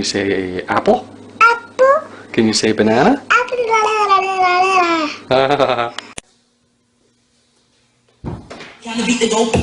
you say apple? Apple. Can you say banana? Time to beat the dope.